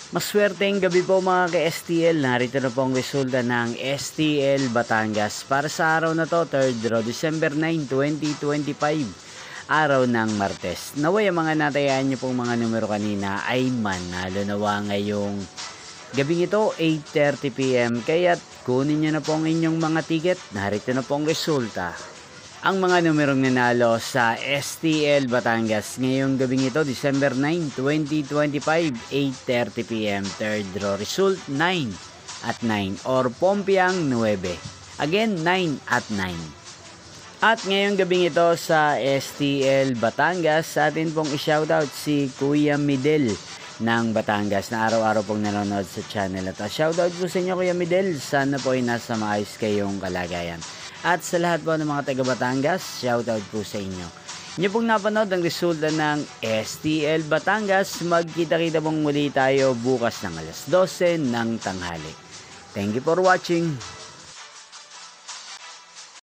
Maswerteng gabi po mga ka-STL. Narito na po ang resulta ng STL Batangas para sa araw na to, 3rd December 9, 2025, araw ng Martes. Naway ang mga natayaan nyo pong mga numero kanina ay manalo nawa ngayong gabing ito, 8:30 PM. Kaya't kunin nyo na po ang inyong mga ticket. Narito na po ang resulta. Ang mga numerong nanalo sa STL Batangas ngayong gabing ito, December 9, 2025, 8:30 PM. Third draw result, 9 at 9 or Pompiang 9. Again, 9 at 9. At ngayong gabing ito sa STL Batangas, sa atin pong i-shoutout si Kuya Midel ng Batangas na araw-araw pong nanonood sa channel. At shoutout po sa inyo Kuya Midel, sana po ay nasa maayos kayong kalagayan. At sa lahat po ng mga taga Batangas, shoutout po sa inyo. Inyo pong napanood ang resulta ng STL Batangas. Magkita-kita pong muli tayo bukas ng alas 12 ng tanghali. Thank you for watching.